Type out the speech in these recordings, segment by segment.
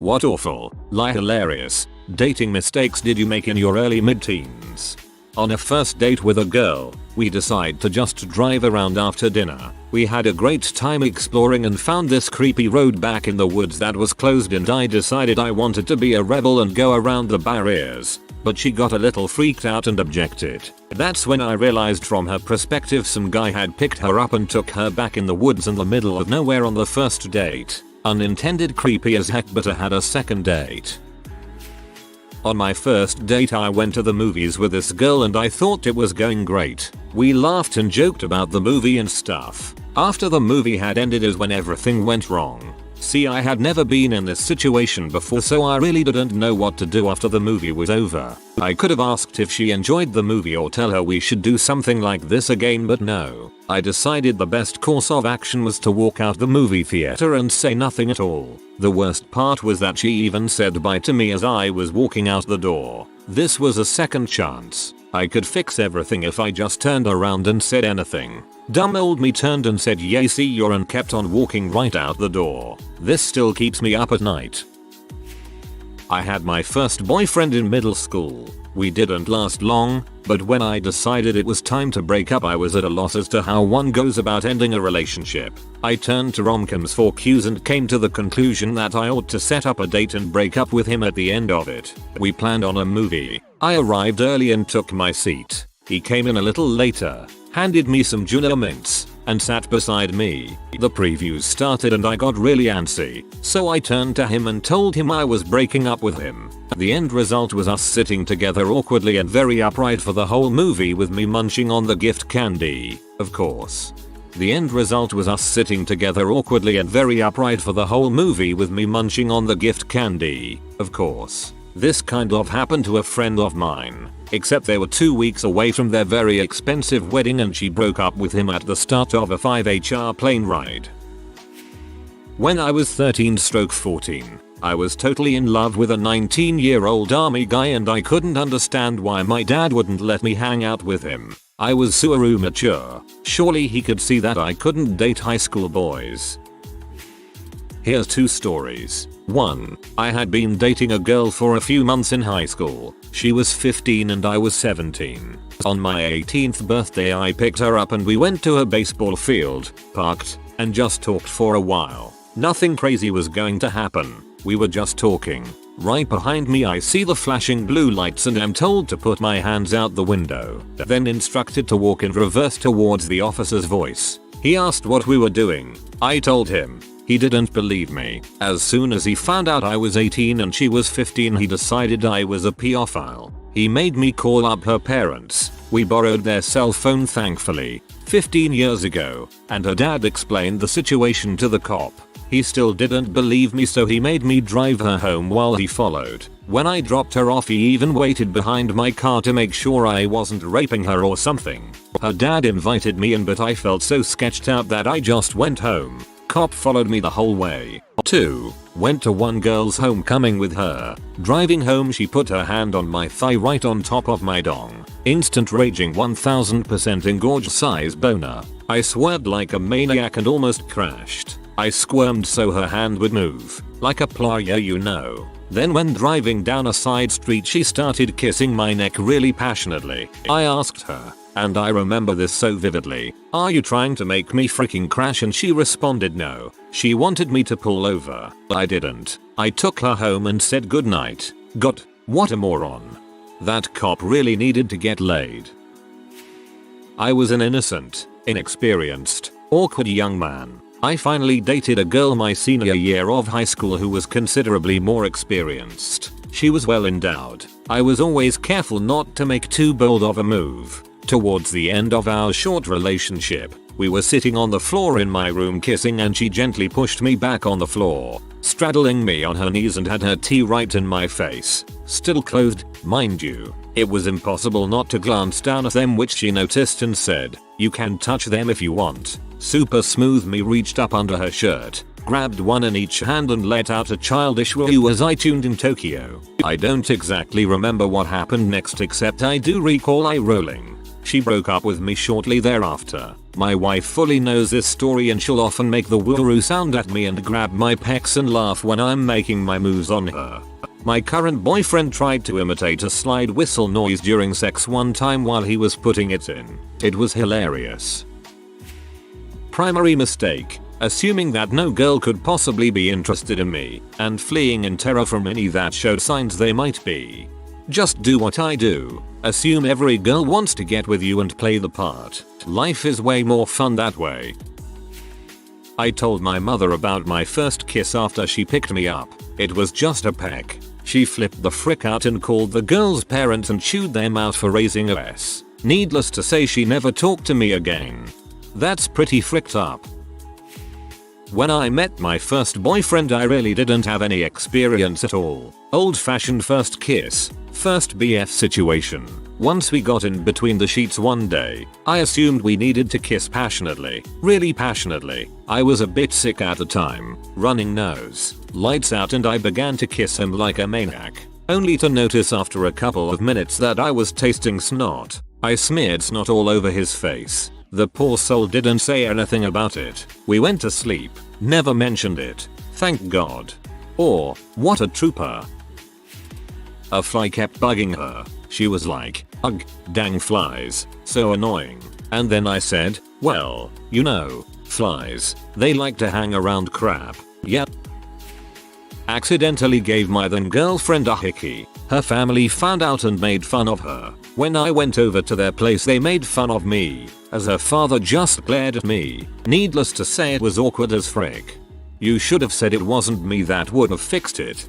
What awful, lie hilarious, dating mistakes did you make in your early mid-teens? On a first date with a girl, we decide to just drive around after dinner. We had a great time exploring and found this creepy road back in the woods that was closed, and I decided I wanted to be a rebel and go around the barriers. But she got a little freaked out and objected. That's when I realized from her perspective some guy had picked her up and took her back in the woods in the middle of nowhere on the first date. Unintended, creepy as heck, but I had a second date. On my first date I went to the movies with this girl and I thought it was going great. We laughed and joked about the movie and stuff. After the movie had ended is when everything went wrong. See, I had never been in this situation before, so I really didn't know what to do after the movie was over. I could have asked if she enjoyed the movie or tell her we should do something like this again, but no. I decided the best course of action was to walk out the movie theater and say nothing at all. The worst part was that she even said bye to me as I was walking out the door. This was a second chance. I could fix everything if I just turned around and said anything. Dumb old me turned and said yay see you and kept on walking right out the door. This still keeps me up at night. I had my first boyfriend in middle school. We didn't last long, but when I decided it was time to break up I was at a loss as to how one goes about ending a relationship. I turned to romcoms for cues and came to the conclusion that I ought to set up a date and break up with him at the end of it. We planned on a movie. I arrived early and took my seat. He came in a little later, handed me some Junior mints, and sat beside me. The previews started and I got really antsy, so I turned to him and told him I was breaking up with him. The end result was us sitting together awkwardly and very upright for the whole movie with me munching on the gift candy, of course. The end result was us sitting together awkwardly and very upright for the whole movie with me munching on the gift candy, of course. This kind of happened to a friend of mine, except they were 2 weeks away from their very expensive wedding and she broke up with him at the start of a 5-hour plane ride. When I was 13-14, I was totally in love with a 19-year-old army guy and I couldn't understand why my dad wouldn't let me hang out with him. I was super immature. Surely he could see that I couldn't date high school boys. Here's 2 stories. 1. I had been dating a girl for a few months in high school. She was 15 and I was 17. On my 18th birthday I picked her up and we went to a baseball field, parked, and just talked for a while. Nothing crazy was going to happen. We were just talking. Right behind me I see the flashing blue lights and am told to put my hands out the window. Then instructed to walk in reverse towards the officer's voice. He asked what we were doing. I told him. He didn't believe me. As soon as he found out I was 18 and she was 15 he decided I was a pedophile. He made me call up her parents. We borrowed their cell phone thankfully, 15 years ago, and her dad explained the situation to the cop. He still didn't believe me so he made me drive her home while he followed. When I dropped her off he even waited behind my car to make sure I wasn't raping her or something. Her dad invited me in but I felt so sketched out that I just went home. Cop followed me the whole way. 2. Went to one girl's homecoming with her. Driving home she put her hand on my thigh right on top of my dong. Instant raging 1000% engorged size boner. I swerved like a maniac and almost crashed. I squirmed so her hand would move. Like a playa, you know. Then when driving down a side street she started kissing my neck really passionately. I asked her, and I remember this so vividly, "Are you trying to make me freaking crash?" And she responded no. She wanted me to pull over. I didn't. I took her home and said goodnight. God, what a moron. That cop really needed to get laid. I was an innocent, inexperienced, awkward young man. I finally dated a girl my senior year of high school who was considerably more experienced. She was well endowed. I was always careful not to make too bold of a move. Towards the end of our short relationship, we were sitting on the floor in my room kissing and she gently pushed me back on the floor, straddling me on her knees and had her tea right in my face. Still clothed, mind you. It was impossible not to glance down at them, which she noticed and said, "You can touch them if you want." Super smooth me reached up under her shirt, grabbed one in each hand and let out a childish woo as I tuned in Tokyo. I don't exactly remember what happened next except I do recall eye rolling. She broke up with me shortly thereafter. My wife fully knows this story and she'll often make the woo sound at me and grab my pecs and laugh when I'm making my moves on her. My current boyfriend tried to imitate a slide whistle noise during sex one time while he was putting it in. It was hilarious. Primary mistake: assuming that no girl could possibly be interested in me, and fleeing in terror from any that showed signs they might be. Just do what I do. Assume every girl wants to get with you and play the part. Life is way more fun that way. I told my mother about my first kiss after she picked me up. It was just a peck. She flipped the frick out and called the girl's parents and chewed them out for raising a mess. Needless to say, she never talked to me again. That's pretty fricked up. When I met my first boyfriend, I really didn't have any experience at all. Old-fashioned first kiss, first BF situation. Once we got in between the sheets one day, I assumed we needed to kiss passionately, really passionately. I was a bit sick at the time, running nose, lights out, and I began to kiss him like a maniac, only to notice after a couple of minutes that I was tasting snot. I smeared snot all over his face. The poor soul didn't say anything about it. We went to sleep, never mentioned it. Thank God. Or, what a trooper. A fly kept bugging her. She was like, ugh, dang flies, so annoying. And then I said, well, you know, flies, they like to hang around crap. Yep. Accidentally gave my then girlfriend a hickey. Her family found out and made fun of her. When I went over to their place, they made fun of me, as her father just glared at me. Needless to say, it was awkward as frick. You should have said it wasn't me, that would have fixed it.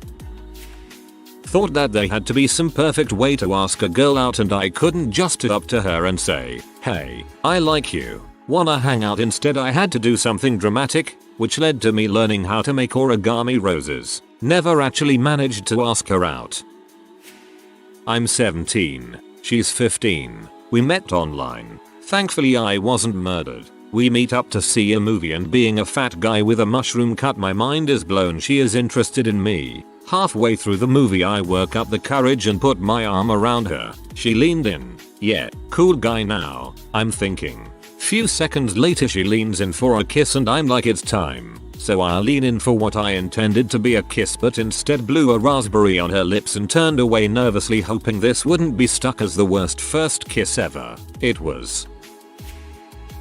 Thought that there had to be some perfect way to ask a girl out and I couldn't just up to her and say, hey, I like you, wanna hang out? Instead I had to do something dramatic, which led to me learning how to make origami roses. Never actually managed to ask her out. I'm 17. She's 15. We met online. Thankfully I wasn't murdered. We meet up to see a movie, and being a fat guy with a mushroom cut, my mind is blown. She is interested in me. Halfway through the movie I work up the courage and put my arm around her. She leaned in. Yeah, cool guy now, I'm thinking. Few seconds later she leans in for a kiss and I'm like, it's time. So I lean in for what I intended to be a kiss, but instead blew a raspberry on her lips and turned away nervously, hoping this wouldn't be stuck as the worst first kiss ever. It was.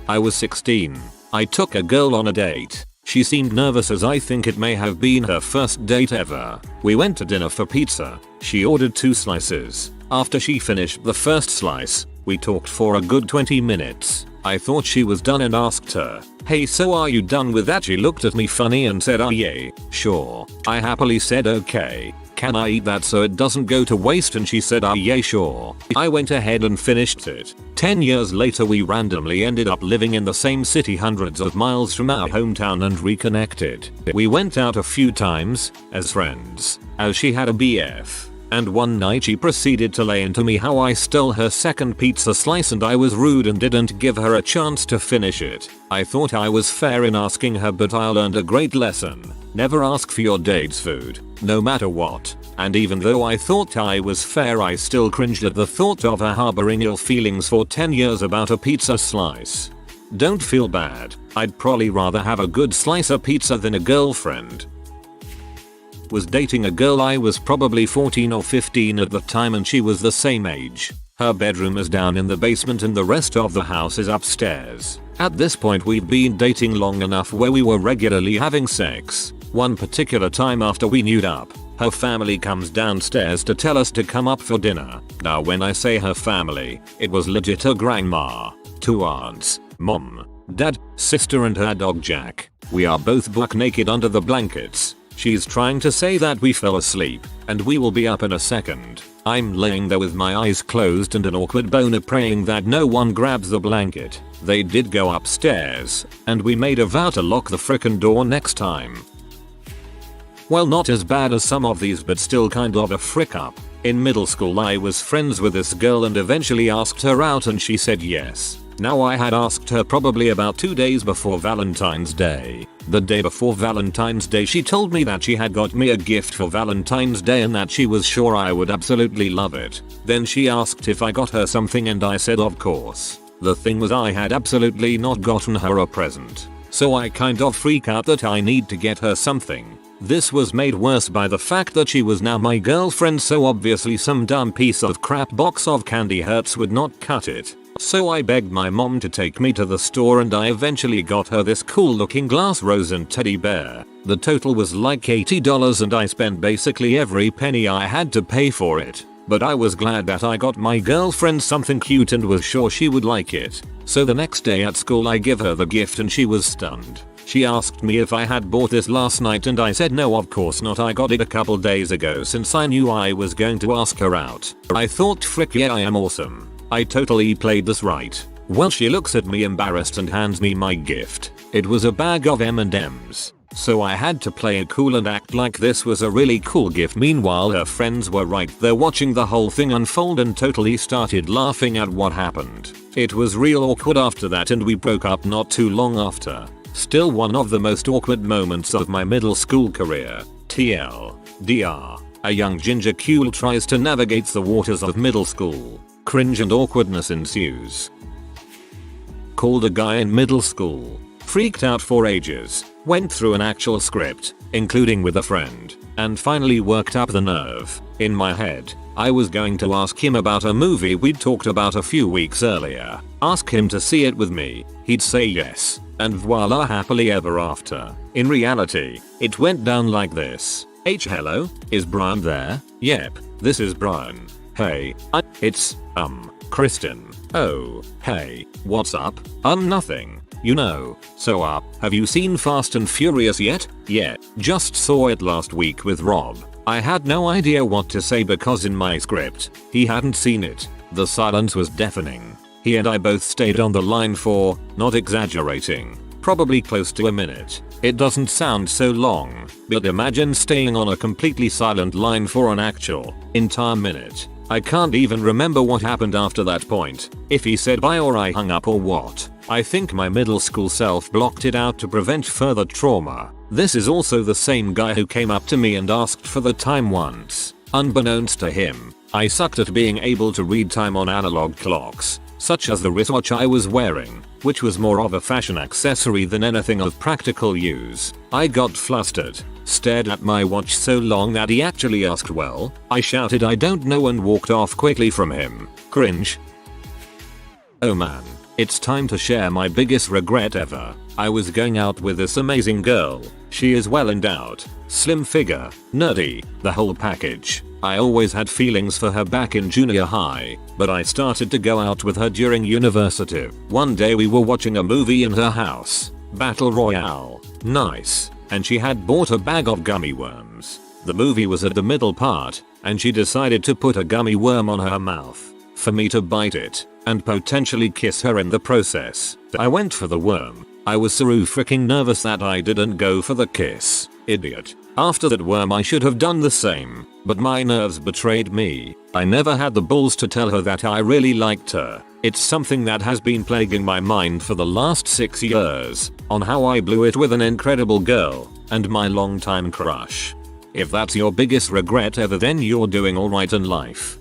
I was 16. I took a girl on a date. She seemed nervous, as I think it may have been her first date ever. We went to dinner for pizza. She ordered 2 slices. After she finished the first slice, we talked for a good 20 minutes. I thought she was done and asked her, hey, so are you done with that? She looked at me funny and said, oh yeah, sure. I happily said, okay. Can I eat that so it doesn't go to waste? And she said, oh yeah, sure. I went ahead and finished it. 10 years later we randomly ended up living in the same city hundreds of miles from our hometown and reconnected. We went out a few times, as friends, as she had a BF. And one night she proceeded to lay into me how I stole her second pizza slice and I was rude and didn't give her a chance to finish it. I thought I was fair in asking her, but I learned a great lesson. Never ask for your date's food, no matter what. And even though I thought I was fair, I still cringed at the thought of her harboring ill feelings for 10 years about a pizza slice. Don't feel bad. I'd probably rather have a good slice of pizza than a girlfriend. Was dating a girl. I was probably 14 or 15 at the time and she was the same age. Her bedroom is down in the basement and the rest of the house is upstairs. At this point we've been dating long enough where we were regularly having sex. One particular time after we knew up, her family comes downstairs to tell us to come up for dinner. Now when I say her family, it was legit her grandma, 2 aunts, mom, dad, sister and her dog Jack. We are both buck naked under the blankets. She's trying to say that we fell asleep, and we will be up in a second. I'm laying there with my eyes closed and an awkward boner praying that no one grabs the blanket. They did go upstairs, and we made a vow to lock the frickin' door next time. Well, not as bad as some of these, but still kind of a frick up. In middle school I was friends with this girl and eventually asked her out and she said yes. Now I had asked her probably about 2 days before Valentine's Day. The day before Valentine's Day she told me that she had got me a gift for Valentine's Day and that she was sure I would absolutely love it. Then she asked if I got her something and I said of course. The thing was I had absolutely not gotten her a present. So I kind of freak out that I need to get her something. This was made worse by the fact that she was now my girlfriend, so obviously some dumb piece of crap box of candy Hertz would not cut it. So I begged my mom to take me to the store and I eventually got her this cool looking glass rose and teddy bear. The total was like $80 and I spent basically every penny I had to pay for it. But I was glad that I got my girlfriend something cute and was sure she would like it. So the next day at school I give her the gift and she was stunned. She asked me if I had bought this last night and I said no, of course not, I got it a couple days ago since I knew I was going to ask her out. I thought frick yeah, I am awesome. I totally played this right. Well, she looks at me embarrassed and hands me my gift. It was a bag of M&Ms. So I had to play it cool and act like this was a really cool gift. Meanwhile her friends were right there watching the whole thing unfold and totally started laughing at what happened. It was real awkward after that and we broke up not too long after. Still one of the most awkward moments of my middle school career. TLDR. A young ginger cool tries to navigate the waters of middle school. Cringe and awkwardness ensues. Called a guy in middle school. Freaked out for ages. Went through an actual script, including with a friend, and finally worked up the nerve. In my head, I was going to ask him about a movie we'd talked about a few weeks earlier. Ask him to see it with me. He'd say yes. And voila, happily ever after. In reality, it went down like this. Hello, is Brian there? Yep, this is Brian. Hey, it's, Kristen. Oh, hey, what's up? Nothing. You know, so have you seen Fast and Furious yet? Yeah, just saw it last week with Rob. I had no idea what to say because in my script, he hadn't seen it. The silence was deafening. He and I both stayed on the line for, not exaggerating, probably close to a minute. It doesn't sound so long, but imagine staying on a completely silent line for an actual, entire minute. I can't even remember what happened after that point, if he said bye or I hung up or what. I think my middle school self blocked it out to prevent further trauma. This is also the same guy who came up to me and asked for the time once. Unbeknownst to him, I sucked at being able to read time on analog clocks, such as the wristwatch I was wearing, which was more of a fashion accessory than anything of practical use. I got flustered, stared at my watch so long that he actually asked well. I shouted I don't know and walked off quickly from him. Cringe. Oh man. It's time to share my biggest regret ever. I was going out with this amazing girl. She is well endowed, slim figure, nerdy, the whole package. I always had feelings for her back in junior high, but I started to go out with her during university. One day we were watching a movie in her house. Battle Royale. Nice. And she had bought a bag of gummy worms. The movie was at the middle part, and she decided to put a gummy worm on her mouth. For me to bite it, and potentially kiss her in the process. I went for the worm. I was so freaking nervous that I didn't go for the kiss. Idiot. After that worm I should have done the same, but my nerves betrayed me. I never had the balls to tell her that I really liked her. It's something that has been plaguing my mind for the last 6 years, on how I blew it with an incredible girl, and my longtime crush. If that's your biggest regret ever, then you're doing alright in life.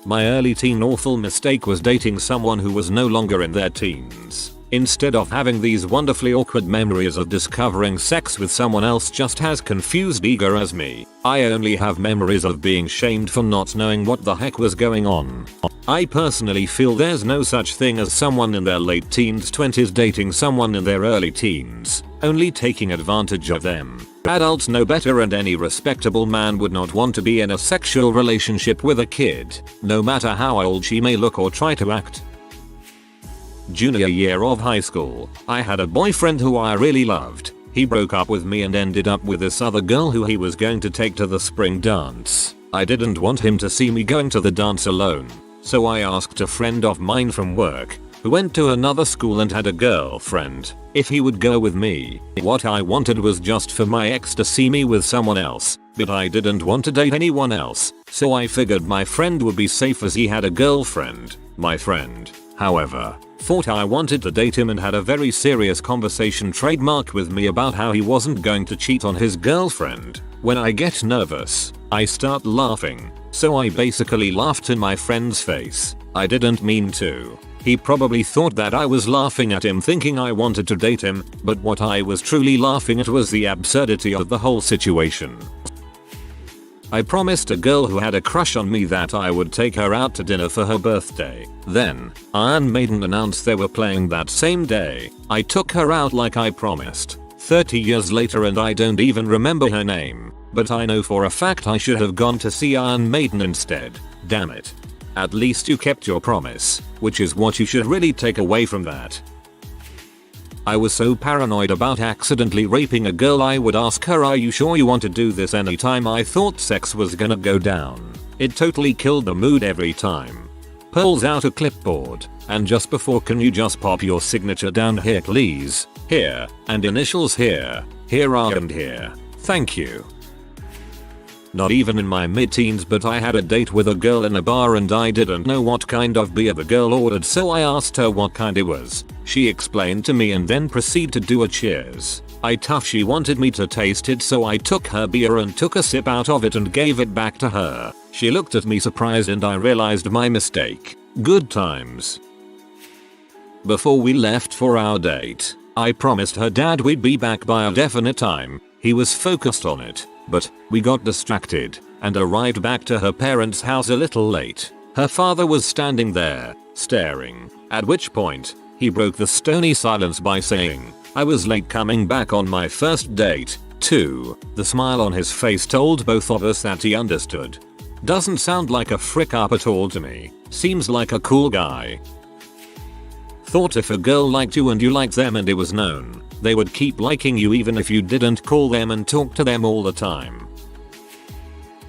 My early teen awful mistake was dating someone who was no longer in their teens. Instead of having these wonderfully awkward memories of discovering sex with someone else just as confused eager as me, I only have memories of being shamed for not knowing what the heck was going on. I personally feel there's no such thing as someone in their late teens 20s dating someone in their early teens, only taking advantage of them. Adults know better and any respectable man would not want to be in a sexual relationship with a kid, no matter how old she may look or try to act. Junior year of high school, I had a boyfriend who I really loved. He broke up with me and ended up with this other girl who he was going to take to the spring dance. I didn't want him to see me going to the dance alone, so I asked a friend of mine from work, who went to another school and had a girlfriend, if he would go with me. What I wanted was just for my ex to see me with someone else, but I didn't want to date anyone else, so I figured my friend would be safe as he had a girlfriend. My friend, however, Thought I wanted to date him and had a very serious conversation trademark with me about how he wasn't going to cheat on his girlfriend. When I get nervous, I start laughing. So I basically laughed in my friend's face. I didn't mean to. He probably thought that I was laughing at him thinking I wanted to date him, but what I was truly laughing at was the absurdity of the whole situation. I promised a girl who had a crush on me that I would take her out to dinner for her birthday. Then, Iron Maiden announced they were playing that same day. I took her out like I promised. 30 years later and I don't even remember her name. But I know for a fact I should have gone to see Iron Maiden instead. Damn it. At least you kept your promise, which is what you should really take away from that. I was so paranoid about accidentally raping a girl I would ask her, "Are you sure you want to do this?" anytime I thought sex was gonna go down. It totally killed the mood every time. Pulls out a clipboard, and just before, "Can you just pop your signature down here please? Here, and initials here, here are and here. Thank you." Not even in my mid-teens, but I had a date with a girl in a bar and I didn't know what kind of beer the girl ordered, so I asked her what kind it was. She explained to me and then proceeded to do a cheers. She wanted me to taste it, so I took her beer and took a sip out of it and gave it back to her. She looked at me surprised and I realized my mistake. Good times. Before we left for our date, I promised her dad we'd be back by a definite time. He was focused on it. But we got distracted and arrived back to her parents' house a little late. Her father was standing there, staring, at which point, he broke the stony silence by saying, "I was late coming back on my first date, too." The smile on his face told both of us that he understood. Doesn't sound like a frick up at all to me. Seems like a cool guy. Thought if a girl liked you and you liked them and it was known, they would keep liking you even if you didn't call them and talk to them all the time.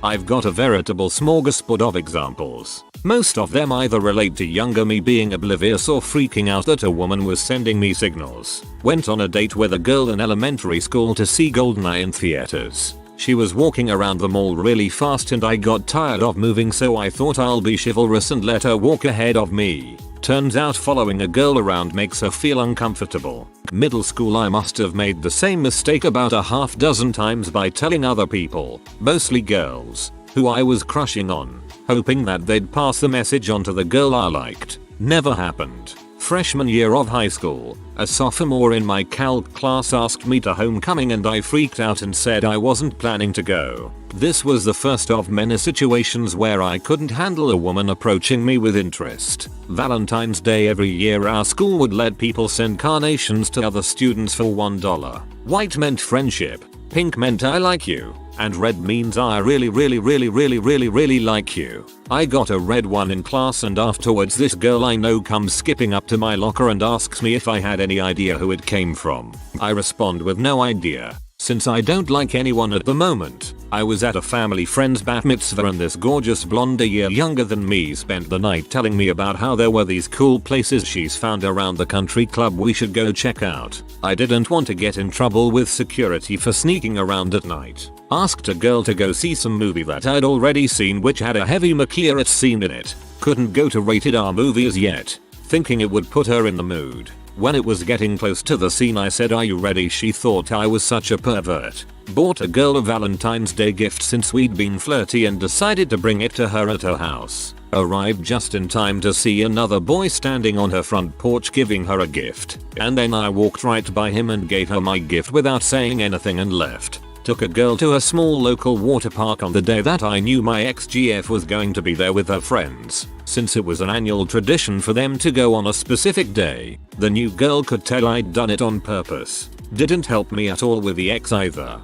I've got a veritable smorgasbord of examples. Most of them either relate to younger me being oblivious or freaking out that a woman was sending me signals. Went on a date with a girl in elementary school to see Goldeneye in theaters. She was walking around the mall really fast and I got tired of moving, so I thought I'll be chivalrous and let her walk ahead of me. Turns out following a girl around makes her feel uncomfortable. Middle school, I must have made the same mistake about a half dozen times by telling other people, mostly girls, who I was crushing on, hoping that they'd pass the message on to the girl I liked. Never happened. Freshman year of high school, a sophomore in my calc class asked me to homecoming and I freaked out and said I wasn't planning to go. This was the first of many situations where I couldn't handle a woman approaching me with interest. Valentine's Day every year our school would let people send carnations to other students for $1. White meant friendship, pink meant I like you, and red means I really like you. I got a red one in class and afterwards this girl I know comes skipping up to my locker and asks me if I had any idea who it came from. I respond with no idea, since I don't like anyone at the moment. I was at a family friend's bat mitzvah and this gorgeous blonde a year younger than me spent the night telling me about how there were these cool places she's found around the country club we should go check out. I didn't want to get in trouble with security for sneaking around at night. Asked a girl to go see some movie that I'd already seen which had a heavy McClearett scene in it. Couldn't go to rated R movies yet, thinking it would put her in the mood. When it was getting close to the scene I said, "Are you ready?" She thought I was such a pervert. Bought a girl a Valentine's Day gift since we'd been flirty and decided to bring it to her at her house. Arrived just in time to see another boy standing on her front porch giving her a gift. And then I walked right by him and gave her my gift without saying anything and left. Took a girl to a small local water park on the day that I knew my ex-GF was going to be there with her friends. Since it was an annual tradition for them to go on a specific day, the new girl could tell I'd done it on purpose. Didn't help me at all with the ex either.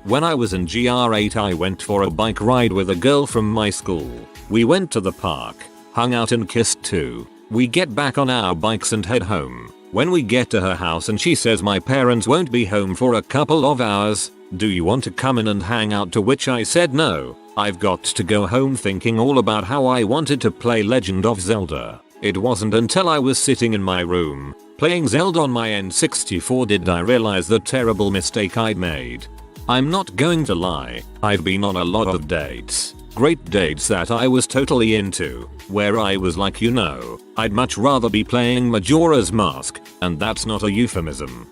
When I was in GR8 I went for a bike ride with a girl from my school. We went to the park, hung out and kissed too. We get back on our bikes and head home. When we get to her house and she says my parents won't be home for a couple of hours, "Do you want to come in and hang out?" To which I said no. I've got to go home, thinking all about how I wanted to play Legend of Zelda. It wasn't until I was sitting in my room, playing Zelda on my N64 did I realize the terrible mistake I'd made. I'm not going to lie, I've been on a lot of dates. Great dates that I was totally into, where I was like, you know, I'd much rather be playing Majora's Mask, and that's not a euphemism.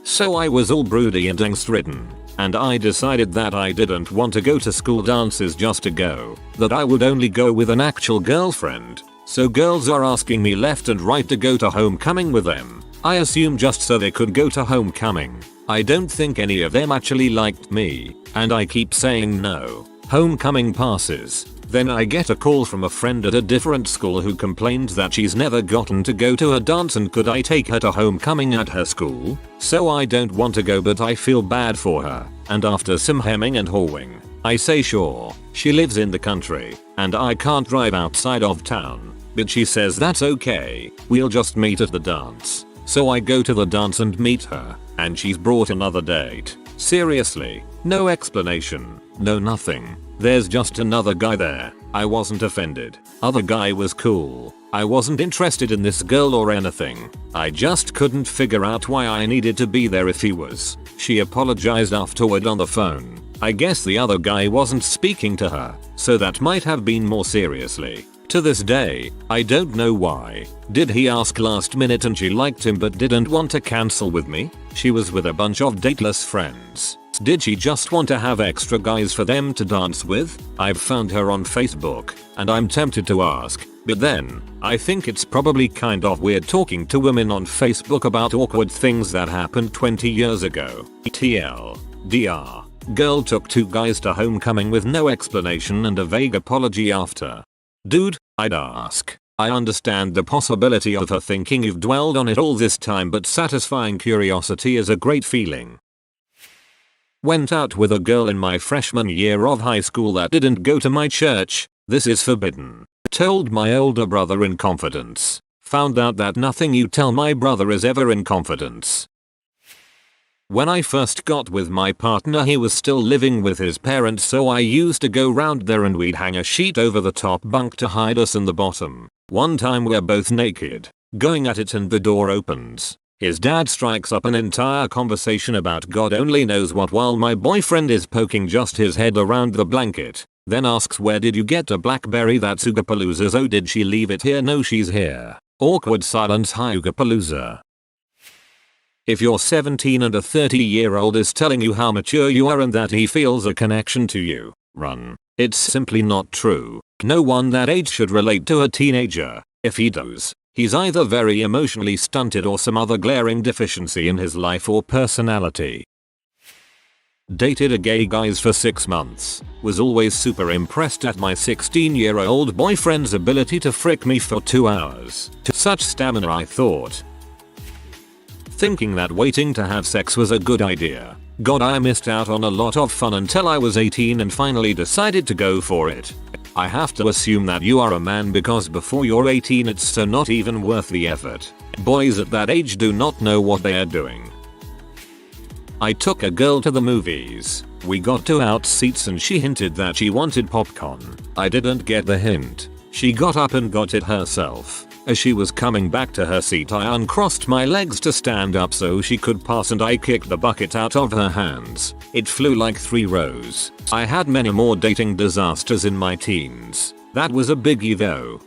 So I was all broody and angst-ridden, and I decided that I didn't want to go to school dances just to go, that I would only go with an actual girlfriend. So girls are asking me left and right to go to homecoming with them. I assume just so they could go to homecoming. I don't think any of them actually liked me, and I keep saying no. Homecoming passes. Then I get a call from a friend at a different school who complained that she's never gotten to go to a dance and could I take her to homecoming at her school. So I don't want to go but I feel bad for her, and after some hemming and hawing, I say sure. She lives in the country, and I can't drive outside of town, but she says that's okay, we'll just meet at the dance. So I go to the dance and meet her, and she's brought another date. Seriously, no explanation, no nothing. There's just another guy there. I wasn't offended. Other guy was cool. I wasn't interested in this girl or anything. I just couldn't figure out why I needed to be there if he was. She apologized afterward on the phone. I guess the other guy wasn't speaking to her, so that might have been more seriously. To this day, I don't know why. Did he ask last minute and she liked him but didn't want to cancel with me? She was with a bunch of dateless friends. Did she just want to have extra guys for them to dance with? I've found her on Facebook, and I'm tempted to ask, but then, I think it's probably kind of weird talking to women on Facebook about awkward things that happened 20 years ago. TL. DR. Girl took 2 guys to homecoming with no explanation and a vague apology after. Dude, I'd ask. I understand the possibility of her thinking you've dwelled on it all this time, but satisfying curiosity is a great feeling. Went out with a girl in my freshman year of high school that didn't go to my church. This is forbidden. Told my older brother in confidence. Found out that nothing you tell my brother is ever in confidence. When I first got with my partner, he was still living with his parents, so I used to go round there and we'd hang a sheet over the top bunk to hide us in the bottom. One time we're both naked, going at it, and the door opens. His dad strikes up an entire conversation about God only knows what while my boyfriend is poking just his head around the blanket. Then asks, where did you get a Blackberry? That's Oogapalooza's. Oh, did she leave it here? No, she's here. Awkward silence. Hi Oogapalooza. If you're 17 and a 30-year-old is telling you how mature you are and that he feels a connection to you, run. It's simply not true. No one that age should relate to a teenager. If he does, he's either very emotionally stunted or some other glaring deficiency in his life or personality. Dated a gay guy for 6 months. Was always super impressed at my 16-year-old boyfriend's ability to frick me for 2 hours. Such stamina, I thought. Thinking that waiting to have sex was a good idea. God, I missed out on a lot of fun until I was 18 and finally decided to go for it. I have to assume that you are a man because before you're 18 it's so not even worth the effort. Boys at that age do not know what they are doing. I took a girl to the movies. We got 2 out seats and she hinted that she wanted popcorn. I didn't get the hint. She got up and got it herself. As she was coming back to her seat, I uncrossed my legs to stand up so she could pass and I kicked the bucket out of her hands. It flew like 3 rows. I had many more dating disasters in my teens. That was a biggie though.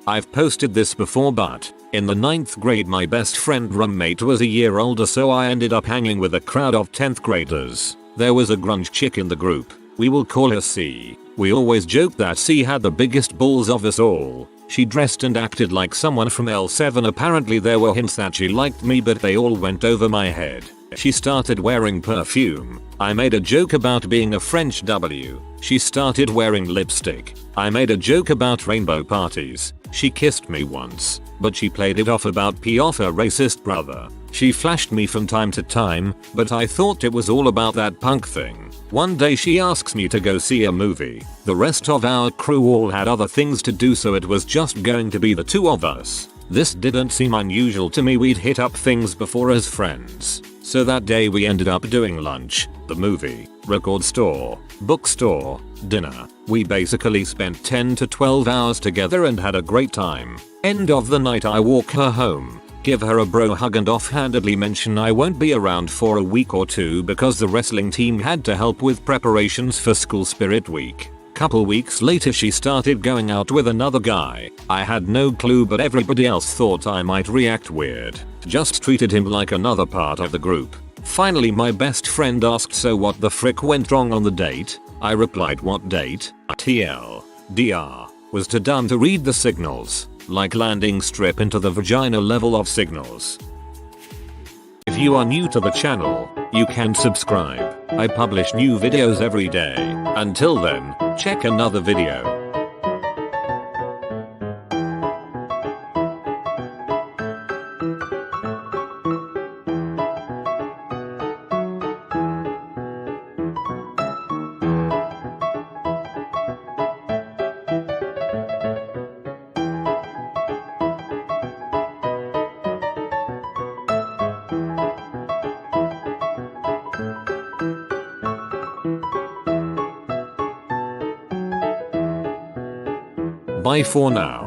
I've posted this before, but in the 9th grade my best friend roommate was a year older, so I ended up hanging with a crowd of 10th graders. There was a grunge chick in the group. We will call her C. We always joked that C had the biggest balls of us all. She dressed and acted like someone from L7. Apparently there were hints that she liked me, but they all went over my head. She started wearing perfume. I made a joke about being a French W. She started wearing lipstick. I made a joke about rainbow parties. She kissed me once, but she played it off about pee off her racist brother. She flashed me from time to time, but I thought it was all about that punk thing. One day she asks me to go see a movie. The rest of our crew all had other things to do, so it was just going to be the 2 of us. This didn't seem unusual to me. We'd hit up things before as friends. So that day we ended up doing lunch, the movie, record store, bookstore, dinner. We basically spent 10 to 12 hours together and had a great time. End of the night I walk her home. give her a bro hug and offhandedly mention I won't be around for a week or two because the wrestling team had to help with preparations for School Spirit Week. Couple weeks later she started going out with another guy. I had no clue but everybody else thought I might react weird. Just treated him like another part of the group. Finally my best friend asked so what the frick went wrong on the date? I replied what date? TLDR was too dumb to read the signals. Like landing strip into the vagina level of signals. If you are new to the channel, you can subscribe. I publish new videos every day. Until then, check another video. Bye for now.